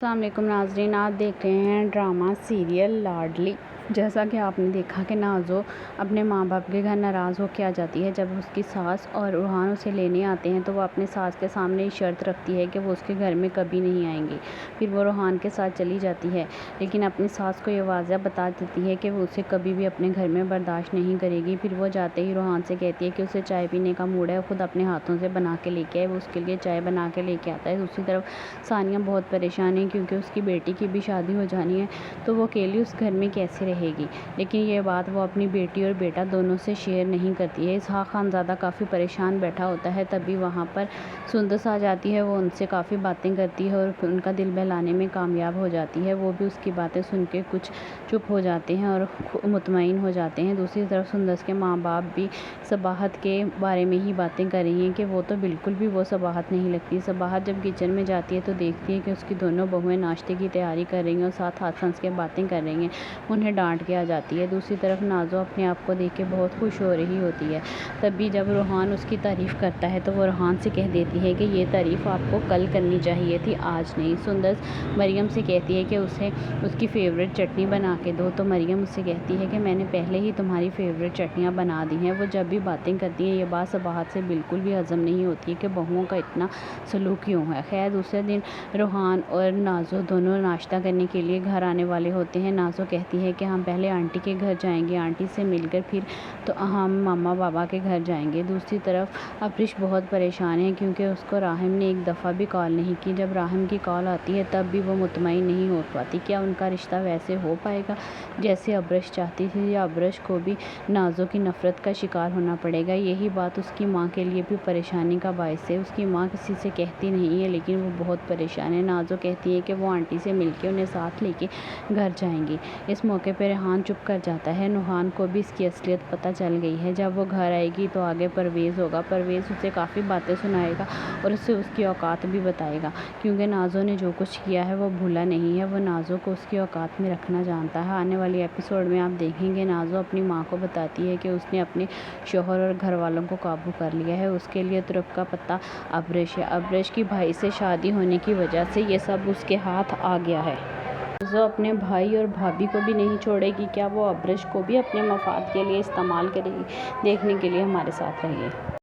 السلام علیکم ناظرین، آپ دیکھ رہے ہیں ڈرامہ سیریل لاڈلی۔ جیسا کہ آپ نے دیکھا کہ نازو اپنے ماں باپ کے گھر ناراض ہو کے آ جاتی ہے۔ جب اس کی ساس اور روحان اسے لینے آتے ہیں تو وہ اپنے ساس کے سامنے شرط رکھتی ہے کہ وہ اس کے گھر میں کبھی نہیں آئیں گی۔ پھر وہ روحان کے ساتھ چلی جاتی ہے، لیکن اپنی ساس کو یہ واضح بتا دیتی ہے کہ وہ اسے کبھی بھی اپنے گھر میں برداشت نہیں کرے گی۔ پھر وہ جاتے ہی روحان سے کہتی ہے کہ اسے چائے پینے کا موڈ ہے، خود اپنے ہاتھوں سے بنا کے لے کے آئے۔ وہ اس کے لیے چائے بنا کے لے کے آتا ہے۔ دوسری طرف ثانیہ بہت پریشان ہے کیونکہ اس کی بیٹی کی بھی شادی ہو جانی ہے، تو وہ اکیلی اس گھر میں کیسے رہے گی۔ لیکن یہ بات وہ اپنی بیٹی اور بیٹا دونوں سے شیئر نہیں کرتی ہے۔ اسحاق خانزادہ کافی پریشان بیٹھا ہوتا ہے، تبھی وہاں پر سندس آ جاتی ہے۔ وہ ان سے کافی باتیں کرتی ہے اور ان کا دل بہلانے میں کامیاب ہو جاتی ہے۔ وہ بھی اس کی باتیں سن کے کچھ چپ ہو جاتے ہیں اور مطمئن ہو جاتے ہیں۔ دوسری طرف سندس کے ماں باپ بھی صباحت کے بارے میں ہی باتیں کر رہی ہیں کہ وہ تو بالکل بھی وہ صباحت نہیں لگتی۔ صباحت جب کچن میں جاتی ہے تو دیکھتی ہے کہ اس کی دونوں بہویں ناشتے کی تیاری کر رہی ہیں اور ساتھ ہاتھ ہنس کے باتیں کر رہی ہیں، انہیں ڈانٹ کے آ جاتی ہے۔ دوسری طرف نازو اپنے آپ کو دیکھ کے بہت خوش ہو رہی ہوتی ہے۔ تبھی جب روحان اس کی تعریف کرتا ہے تو وہ روحان سے کہہ دیتی ہے کہ یہ تعریف آپ کو کل کرنی چاہیے تھی، آج نہیں۔ سندس مریم سے کہتی ہے کہ اسے اس کی فیوریٹ چٹنی بنا کے دو، تو مریم اس سے کہتی ہے کہ میں نے پہلے ہی تمہاری فیوریٹ چٹنیاں بنا دی ہیں۔ وہ جب بھی باتیں کرتی ہیں یہ بات صباحت سے بالکل بھی ہضم نہیں ہوتی ہے کہ بہوؤں کا اتنا سلوک کیوں ہے۔ خیر دوسرے دن روحان اور نازو دونوں ناشتہ کرنے کے لیے گھر آنے والے ہوتے ہیں۔ نازو کہتی ہے کہ ہم پہلے آنٹی کے گھر جائیں گے، آنٹی سے مل کر پھر تو ہم ماما بابا کے گھر جائیں گے۔ دوسری طرف ابریش بہت پریشان ہے کیونکہ اس کو راحم نے ایک دفعہ بھی کال نہیں کی۔ جب راحم کی کال آتی ہے تب بھی وہ مطمئن نہیں ہو پاتی، کیا ان کا رشتہ ویسے ہو پائے گا جیسے ابریش چاہتی تھی، یا ابریش کو بھی نازو کی نفرت کا شکار ہونا پڑے گا۔ یہی بات اس کی ماں کے لیے بھی پریشانی کا باعث ہے۔ اس کی ماں کسی سے کہتی نہیں ہے لیکن وہ بہت پریشان ہے۔ نازو کہتی ہے کہ وہ آنٹی سے مل کے انہیں ساتھ لے کے گھر جائیں گی۔ اس موقع پہ ریحان چپ کر جاتا ہے۔ نورہان کو بھی اس کی اصلیت پتہ چل گئی ہے۔ جب وہ گھر آئے گی تو آگے پرویز ہوگا۔ پرویز اسے کافی باتیں سنائے گا اور اسے اس کی اوقات بھی بتائے گا، کیونکہ نازو نے جو کچھ کیا ہے وہ بھولا نہیں ہے۔ وہ نازو کو اس کی اوقات میں رکھنا جانتا ہے۔ آنے والی ایپیسوڈ میں آپ دیکھیں گے نازو اپنی ماں کو بتاتی ہے کہ اس نے اپنے شوہر اور گھر والوں کو قابو کر لیا ہے۔ اس کے لیے ترپ کا پتہ ابریش ہے۔ ابریش کی بھائی سے شادی ہونے کی وجہ سے یہ سب اس کے ہاتھ آ گیا ہے۔ نازو اپنے بھائی اور بھابھی کو بھی نہیں چھوڑے گی، کیا وہ ابریش کو بھی اپنے مفاد کے لیے استعمال کرے گی؟ دیکھنے کے لیے ہمارے ساتھ رہیے۔